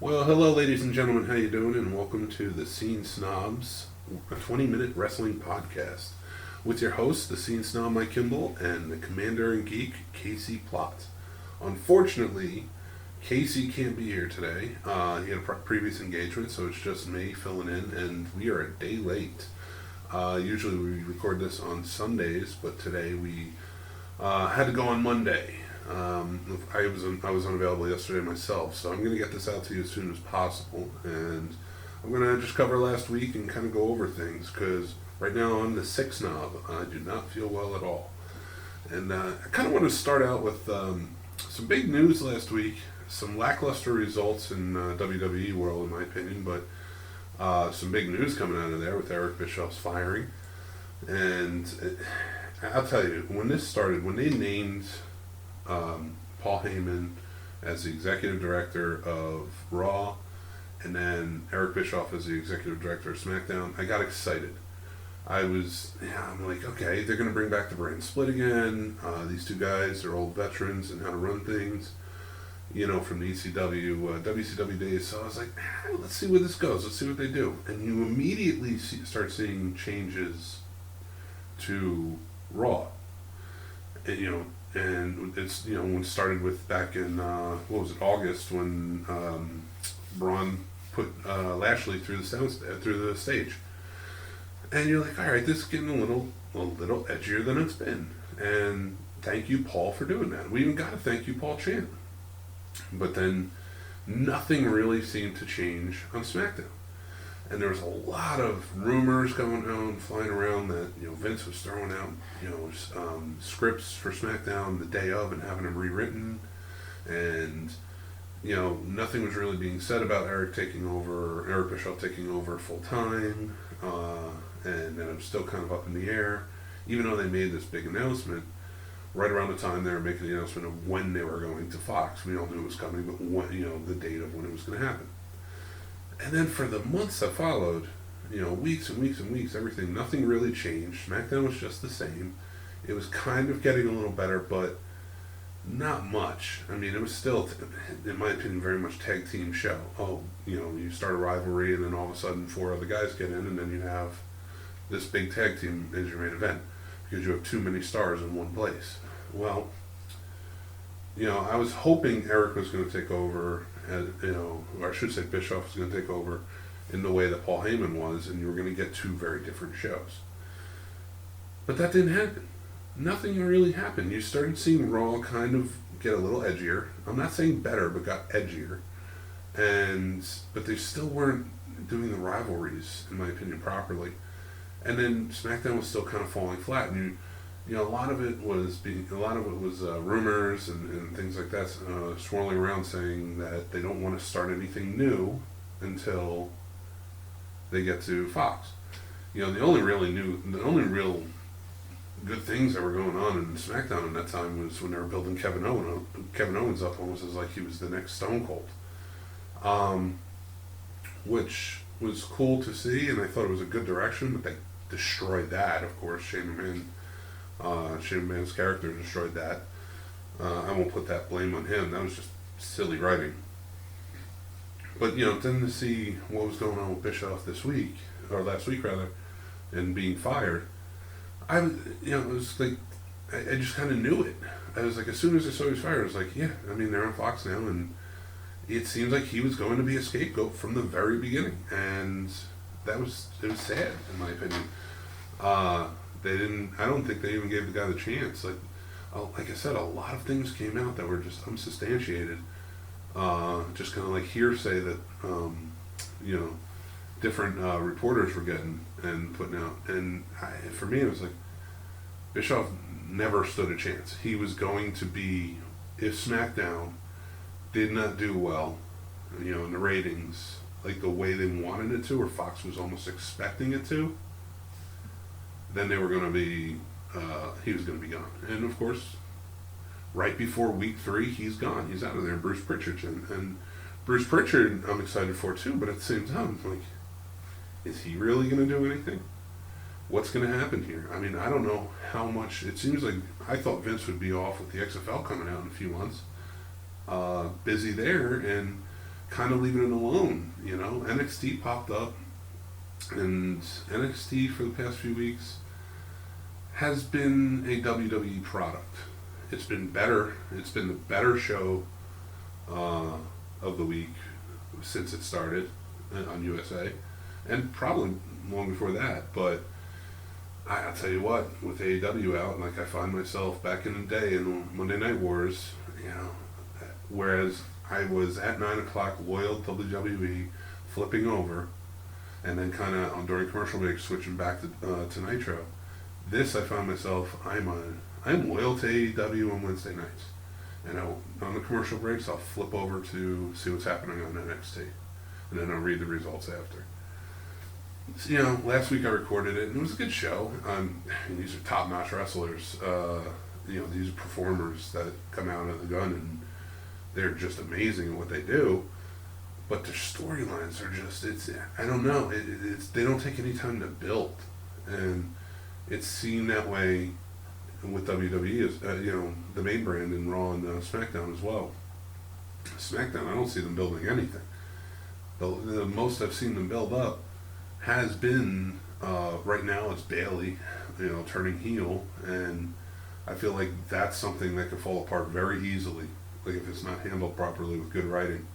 Well, hello, ladies and gentlemen. How you doing? And welcome to the Scene Snobs, a 20-minute wrestling podcast, with your host, the Scene Snob Mike Kimball, and the Commander and Geek Casey Plott. Unfortunately, Casey can't be here today. He had a previous engagement, so it's just me filling in, and we are a day late. Usually we record this on Sundays, but today we had to go on Monday. I was unavailable yesterday myself, so I'm going to get this out to you as soon as possible, and I'm going to just cover last week and kind of go over things, because right now I'm the sick snob. I do not feel well at all. And I kind of want to start out with some big news last week, some lackluster results in WWE world in my opinion, but some big news coming out of there with Eric Bischoff's firing. And I'll tell you, when this started, when they named Paul Heyman as the executive director of Raw, and then Eric Bischoff as the executive director of SmackDown, I got excited. I'm like, okay, they're going to bring back the brand split again. These two guys are old veterans and how to run things, from the ECW, WCW days. So I was like, let's see where this goes. Let's see what they do. And you immediately start seeing changes to Raw. And it's when it started with back in August, when Braun put Lashley through the stage, and you're like, all right, this is getting a little edgier than it's been, and thank you, Paul, for doing that. We even got to thank you, Paul Chan. But then nothing really seemed to change on SmackDown. And there was a lot of rumors going on, flying around that Vince was throwing out scripts for SmackDown the day of and having them rewritten, and nothing was really being said about Eric Bischoff taking over full time, and then it was still kind of up in the air, even though they made this big announcement right around the time they were making the announcement of when they were going to Fox. We all knew it was coming, but when, the date of when it was going to happen. And then for the months that followed, weeks and weeks and weeks, nothing really changed. SmackDown was just the same. It was kind of getting a little better, but not much. I mean, it was still, in my opinion, very much tag team show. Oh, you start a rivalry, and then all of a sudden 4 other guys get in, and then you have this big tag team as your main event, because you have too many stars in one place. Well, I was hoping Eric was going to take over, or I should say Bischoff was going to take over in the way that Paul Heyman was, and you were going to get 2 very different shows. But that didn't happen. Nothing really happened. You started seeing Raw kind of get a little edgier. I'm not saying better, but got edgier. But they still weren't doing the rivalries, in my opinion, properly. And then SmackDown was still kind of falling flat, and a lot of it was rumors and things like that swirling around, saying that they don't want to start anything new until they get to Fox. The only real good things that were going on in SmackDown at that time was when they were building Kevin Owens up almost as like he was the next Stone Cold, which was cool to see, and I thought it was a good direction. But they destroyed that, of course. Shane McMahon's character destroyed that. I won't put that blame on him. That was just silly writing. But then to see what was going on with Bischoff last week, and being fired, it was like I just kind of knew it. I was like, as soon as I saw he was fired, I was like, yeah, I mean, they're on Fox now, and it seems like he was going to be a scapegoat from the very beginning, and it was sad, in my opinion. I don't think they even gave the guy the chance. Like I said, a lot of things came out that were just unsubstantiated, just kind of like hearsay that different reporters were getting and putting out. And for me, it was like Bischoff never stood a chance. He was going to be, if SmackDown did not do well, in the ratings, like the way they wanted it to, or Fox was almost expecting it to, then they were going to be, he was going to be gone. And of course, right before week 3, he's gone. He's out of there. Bruce Pritchard's in. And Bruce Pritchard, I'm excited for too, but at the same time, like, is he really going to do anything? What's going to happen here? I mean, I don't know how much. It seems like I thought Vince would be off with the XFL coming out in a few months. Busy there, and kind of leaving it alone. You know, NXT popped up, and NXT for the past few weeks has been a WWE product. It's been better. It's been the better show of the week since it started on USA, and probably long before that. But I'll tell you what, with AEW out, like I find myself back in the day in Monday Night Wars, you know, whereas I was at 9 o'clock loyal to WWE, flipping over, and then kind of during commercial break switching back to Nitro. This I found myself, I'm loyal to AEW on Wednesday nights, and on the commercial breaks I'll flip over to see what's happening on NXT, and then I'll read the results after. So, you know, last week I recorded it, and it was a good show. These are top-notch wrestlers. You know, these are performers that come out of the gun, and they're just amazing at what they do. But their storylines are just, I don't know, they don't take any time to build. And it's seen that way with WWE, as you know, the main brand in Raw and SmackDown as well. SmackDown, I don't see them building anything. The most I've seen them build up has been, right now it's Bayley, you know, turning heel, and I feel like that's something that could fall apart very easily, like if it's not handled properly with good writing,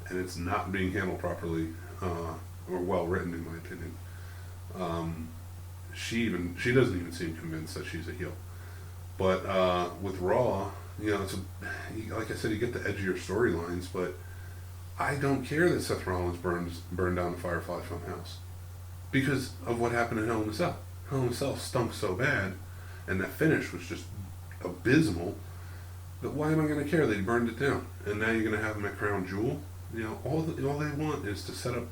and it's not being handled properly, or well written in my opinion. She doesn't even seem convinced that she's a heel. But with Raw, you know, like I said, you get the edgier storylines, but I don't care that Seth Rollins burned down the Firefly Funhouse because of what happened in Hell in a Cell. Hell in a Cell stunk so bad, and that finish was just abysmal, that why am I going to care that he burned it down? And now you're going to have him at Crown Jewel? You know, all they want is to set up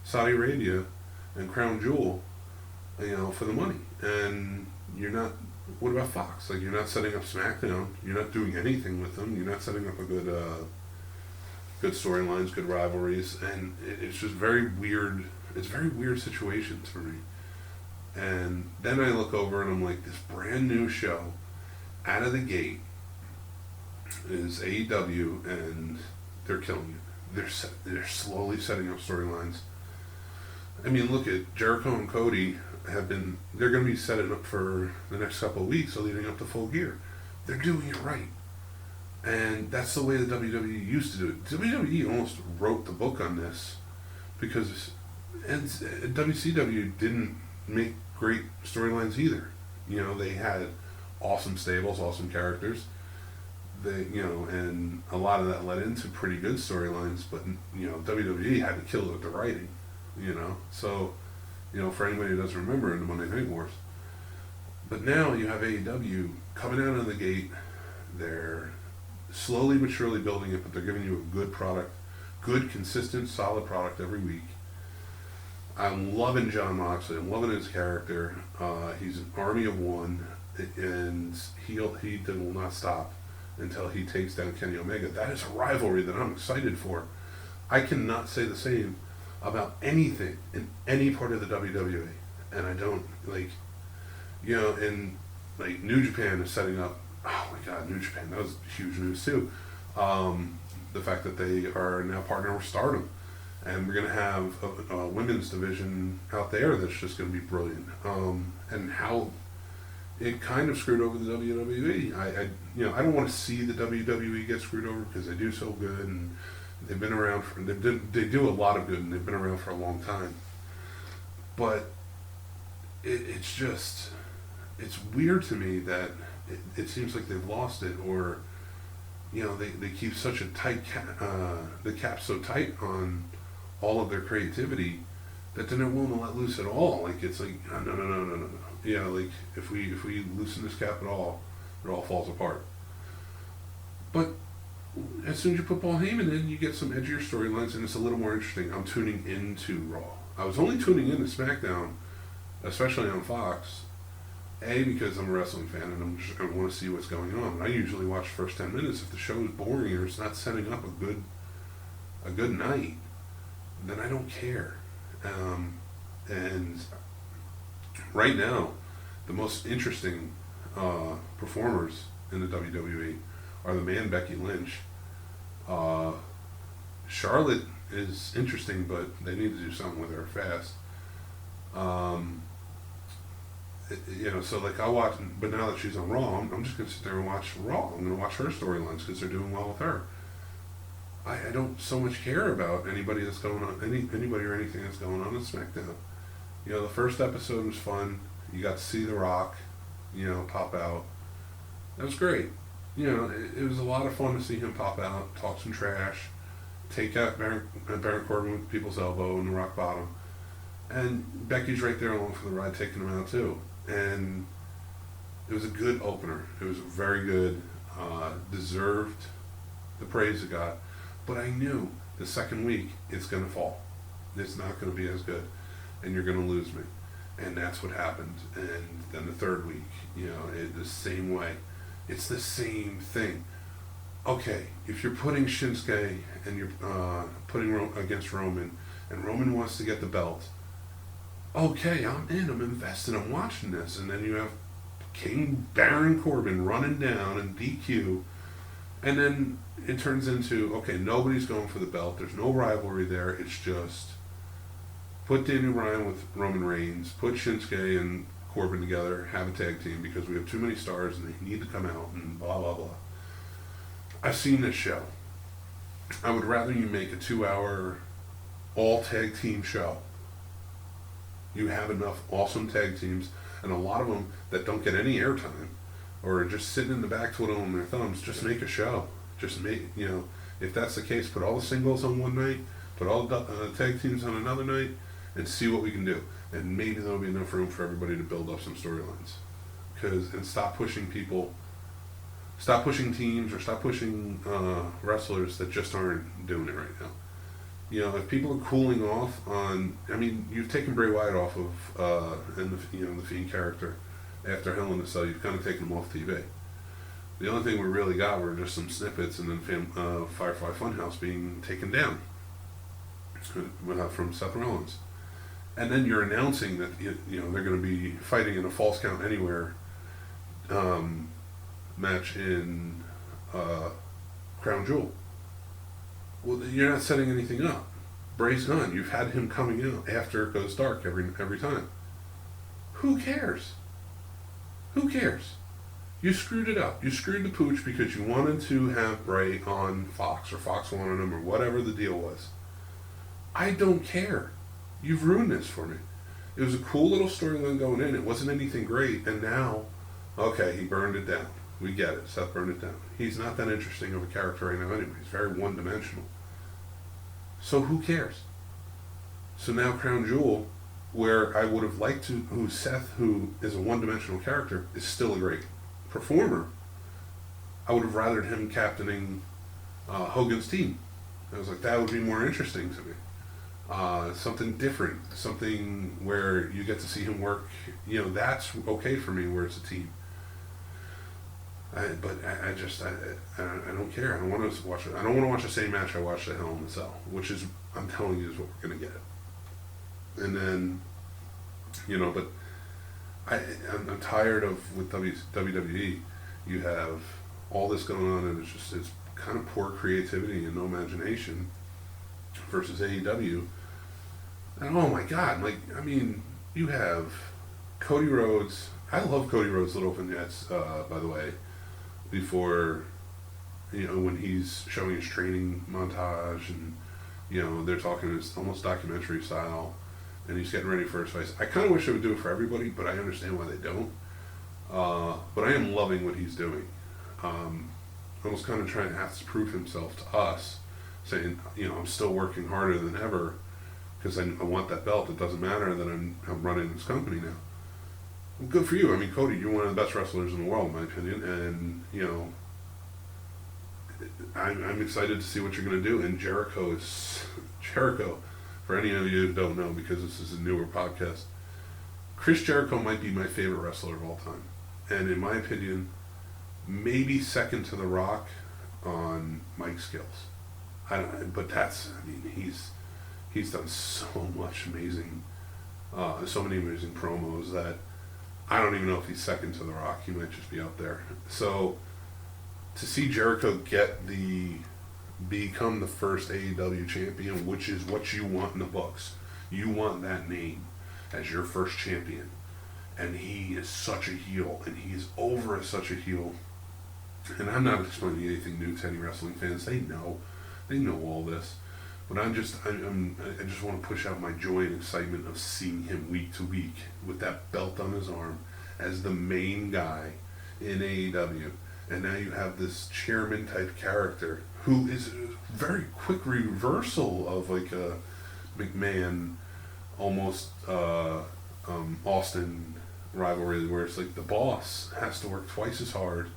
Saudi Arabia and Crown Jewel, you know, for the money. And you're not, what about Fox? Like, you're not setting up SmackDown, you're not doing anything with them, you're not setting up a good storylines, good rivalries, and it's just very weird. It's very weird situations for me. And then I look over and I'm like, this brand new show, out of the gate, is AEW, and they're killing it. They're slowly setting up storylines. I mean, look at Jericho and Cody they're going to be setting up for the next couple of weeks, so leading up to Full Gear. They're doing it right. And that's the way the WWE used to do it. WWE almost wrote the book on this because WCW didn't make great storylines either. You know, they had awesome stables, awesome characters. And a lot of that led into pretty good storylines, but, you know, WWE had to kill it with the writing, you know. So, you know, for anybody who doesn't remember in the Monday Night Wars. But now you have AEW coming out of the gate. They're slowly but surely building it, but they're giving you a good product, good, consistent, solid product every week. I'm loving Jon Moxley. I'm loving his character. He's an army of one, and he will not stop until he takes down Kenny Omega. That is a rivalry that I'm excited for. I cannot say the same about anything in any part of the WWE, and I don't, like, you know, and like New Japan is setting up. Oh my God, New Japan, that was huge news too. The fact that they are now partnering with Stardom, and we're going to have a women's division out there that's just going to be brilliant. And how it kind of screwed over the WWE. I don't want to see the WWE get screwed over because they do so good, and they've been around they do a lot of good, and they've been around for a long time. But it's weird to me that it seems like they've lost it, or, you know, they keep such a tight the cap so tight on all of their creativity that they're not willing to let loose at all. Like, it's like, no. Yeah, like, if we loosen this cap at all, it all falls apart. But as soon as you put Paul Heyman in, you get some edgier storylines, and it's a little more interesting. I'm tuning into Raw. I was only tuning into SmackDown, especially on Fox, because I'm a wrestling fan and I want to see what's going on. And I usually watch the first 10 minutes. If the show is boring or it's not setting up a good night, then I don't care. And right now, the most interesting performers in the WWE are the man Becky Lynch. Charlotte is interesting, but they need to do something with her fast. Um, so like I'll watch, but now that she's on Raw, I'm just gonna sit there and watch Raw. I'm gonna watch her storylines because they're doing well with her. I don't so much care about anybody that's going on, anybody or anything that's going on SmackDown. The first episode was fun. You got to see The Rock, pop out. That was great. It was a lot of fun to see him pop out, talk some trash, take out Baron Corbin with people's elbow and the rock bottom. And Becky's right there along for the ride, taking him out too. And it was a good opener. It was very good, deserved the praise it got. But I knew the second week it's going to fall. It's not going to be as good, and you're going to lose me. And that's what happened. And then the third week, the same way. It's the same thing. Okay, if you're putting Shinsuke and you're putting against Roman, and Roman wants to get the belt, okay, I'm in, I'm invested, I'm watching this. And then you have King Baron Corbin running down and DQ, and then it turns into, okay, nobody's going for the belt, there's no rivalry there, it's just put Daniel Bryan with Roman Reigns, put Shinsuke and Corbin together, have a tag team because we have too many stars and they need to come out and blah, blah, blah. I've seen this show. I would rather you make a 2-hour all tag team show. You have enough awesome tag teams, and a lot of them that don't get any airtime or are just sitting in the back twiddling their thumbs. Just make a show. Just make, if that's the case, put all the singles on one night, put all the tag teams on another night, and see what we can do. And maybe there'll be enough room for everybody to build up some storylines. And stop pushing people, stop pushing teams, or stop pushing wrestlers that just aren't doing it right now. If people are cooling off on, you've taken Bray Wyatt off of, and the Fiend character after Hell in a Cell, you've kind of taken him off TV. The only thing we really got were just some snippets, and then Firefly Funhouse being taken down from Seth Rollins. And then you're announcing that they're going to be fighting in a Falls Count Anywhere match in Crown Jewel. Well, you're not setting anything up. Bray's gone. You've had him coming out after it goes dark every time. Who cares? Who cares? You screwed it up. You screwed the pooch because you wanted to have Bray on Fox, or Fox wanted him, or whatever the deal was. I don't care. You've ruined this for me. It was a cool little storyline going in. It wasn't anything great, and now, okay, he burned it down. We get it. Seth burned it down. He's not that interesting of a character right now anyway. He's very one-dimensional. So who cares? So now Crown Jewel, where I would have liked to, Seth, who is a one-dimensional character, is still a great performer. I would have rathered him captaining Hogan's team. I was like, that would be more interesting to me. Something different, something where you get to see him work. That's okay for me where it's a team. I don't care. I don't want to watch it. I don't want to watch the same match I watched at Hell in a Cell, which is, I'm telling you, is what we're going to get. And then, but I'm tired of, with WWE, you have all this going on, and it's kind of poor creativity and no imagination versus AEW. And oh my God, you have Cody Rhodes. I love Cody Rhodes' little vignettes, by the way, before, when he's showing his training montage, and, they're talking it's almost documentary style, and he's getting ready for his fight. I kind of wish they would do it for everybody, but I understand why they don't. But I am loving what he's doing. Almost kind of trying to have to prove himself to us, saying, I'm still working harder than ever because I want that belt. It doesn't matter that I'm running this company now. Well, good for you. Cody, you're one of the best wrestlers in the world, in my opinion, and I'm excited to see what you're going to do. And Jericho, for any of you who don't know, because this is a newer podcast, Chris Jericho might be my favorite wrestler of all time, and in my opinion, maybe second to The Rock on mic skills. But he's done so much amazing, so many amazing promos that I don't even know if he's second to The Rock. He might just be up there. So to see Jericho get the become the first AEW champion, which is what you want in the books. You want that name as your first champion. And he is such a heel, and he is over as such a heel. And I'm not explaining anything new to any wrestling fans. They know all this. But I just want to push out my joy and excitement of seeing him week to week with that belt on his arm as the main guy in AEW. And now you have this chairman type character who is a very quick reversal of like a McMahon, almost Austin rivalry, where it's like the boss has to work twice as hard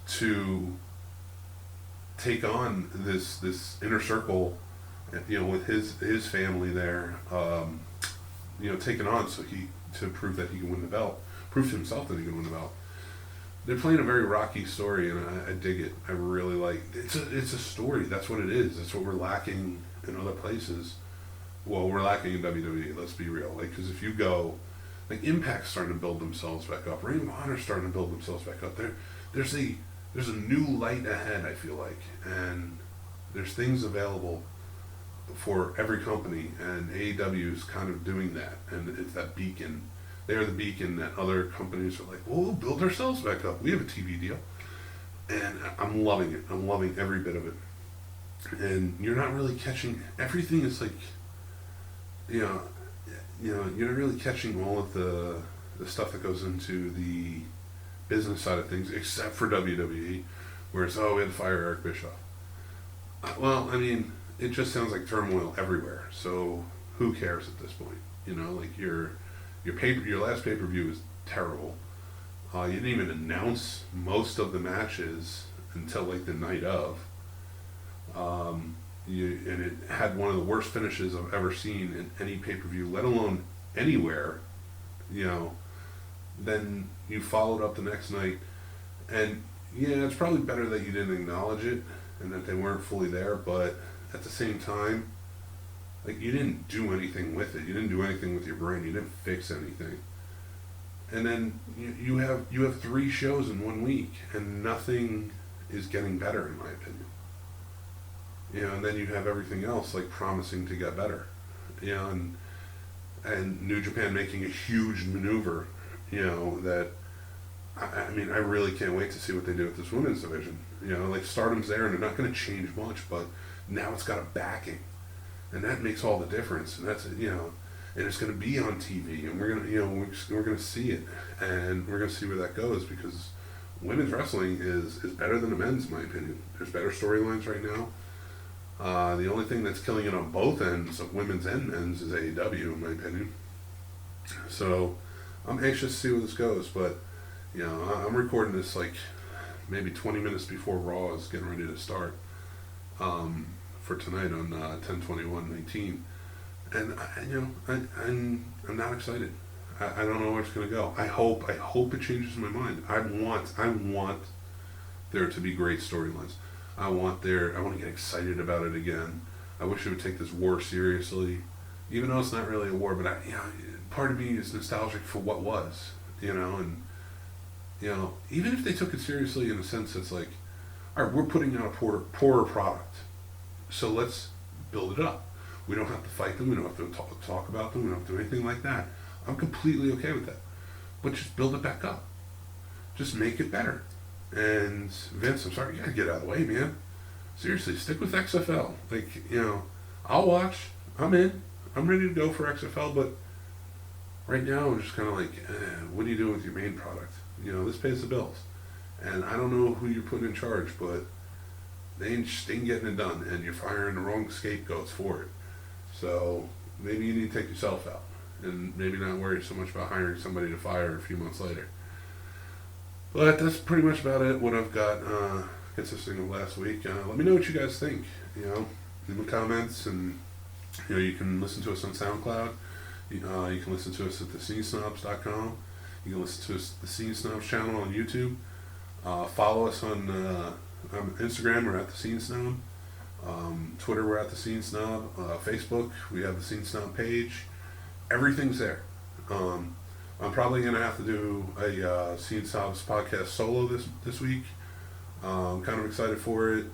to take on this inner circle, with his family there, taken on to prove that he can win the belt, prove to himself that he can win the belt. They're playing a very rocky story, and I dig it. I really like it's a story. That's what it is. That's what we're lacking in other places. Well, we're lacking in WWE. Let's be real. Like, because if you go, like, Impact's starting to build themselves back up. Ring of Honor's starting to build themselves back up. There's a new light ahead, I feel like, and there's things available for every company, and AEW is kind of doing that, and it's that beacon. They are the beacon that other companies are like, well, we'll build ourselves back up. We have a TV deal, and I'm loving it. I'm loving every bit of it, and you're not really catching everything. Is like, you're not really catching all of the stuff that goes into the business side of things, except for WWE, where it's, we had to fire Eric Bischoff. Well, I mean, it just sounds like turmoil everywhere. So who cares at this point? Like your last pay-per-view was terrible. You didn't even announce most of the matches until like the night of. And it had one of the worst finishes I've ever seen in any pay-per-view, let alone anywhere. Then you followed up the next night, and it's probably better that you didn't acknowledge it and that they weren't fully there, but at the same time, like, you didn't do anything with it. You didn't do anything with your brain. You didn't fix anything. And then you have 3 shows in 1 week, and nothing is getting better, in my opinion. And then you have everything else like promising to get better. And New Japan making a huge maneuver. That I mean, I really can't wait to see what they do with this women's division. Like, Stardom's there, and they're not going to change much, but now it's got a backing, and that makes all the difference. And that's and it's going to be on TV, and we're going to we're going to see it, and we're going to see where that goes, because women's wrestling is better than the men's, in my opinion. There's better storylines right now. The only thing that's killing it on both ends of women's and men's is AEW, in my opinion. So I'm anxious to see where this goes, but I'm recording this like maybe 20 minutes before Raw is getting ready to start for tonight on 10/21/19, and I'm not excited. I don't know where it's going to go. I hope it changes my mind. I want there to be great storylines. I want to get excited about it again. I wish it would take this war seriously, even though it's not really a war. But part of me is nostalgic for what was, and even if they took it seriously in a sense, it's like, all right, we're putting out a poorer product, so let's build it up. We don't have to fight them. We don't have to talk about them. We don't have to do anything like that. I'm completely okay with that. But just build it back up. Just make it better. And Vince, I'm sorry, you gotta get out of the way, man. Seriously, stick with XFL. Like, I'll watch. I'm in. I'm ready to go for XFL, but right now I'm just kind of like, what are you doing with your main product? This pays the bills. And I don't know who you're putting in charge, but they ain't getting it done, and you're firing the wrong scapegoats for it. So maybe you need to take yourself out, and maybe not worry so much about hiring somebody to fire a few months later. But that's pretty much about it, what I've got consisting of last week. Let me know what you guys think, in the comments, and you can listen to us on SoundCloud. You can listen to us at the scenesnobs.com. You can listen to us at the Scene Snobs channel on YouTube. Follow us on Instagram, we're at the Scene Snob. Twitter, we're at the Scene Snob. Facebook, we have the Scene Snob page. Everything's there. I'm probably going to have to do a Scene Snobs podcast solo this week. I'm kind of excited for it.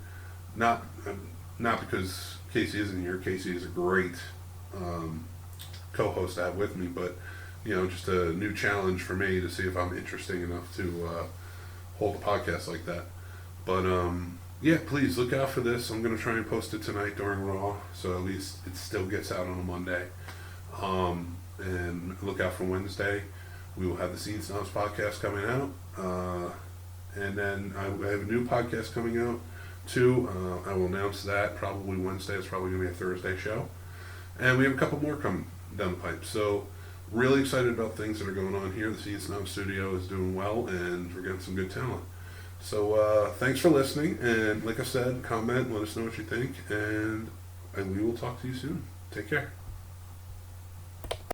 Not not because Casey isn't here. Casey is a great co-host to have with me, but just a new challenge for me to see if I'm interesting enough to hold a podcast like that. But yeah, please look out for this. I'm going to try and post it tonight during Raw, so at least it still gets out on a Monday. And look out for Wednesday. We will have the Scene Snob podcast coming out. And then I have a new podcast coming out too. I will announce that probably Wednesday. It's probably going to be a Thursday show. And we have a couple more coming down the pipe. So really excited about things that are going on here. The Scene Snob studio is doing well, and we're getting some good talent. So thanks for listening, and like I said, comment, let us know what you think, and we will talk to you soon. Take care.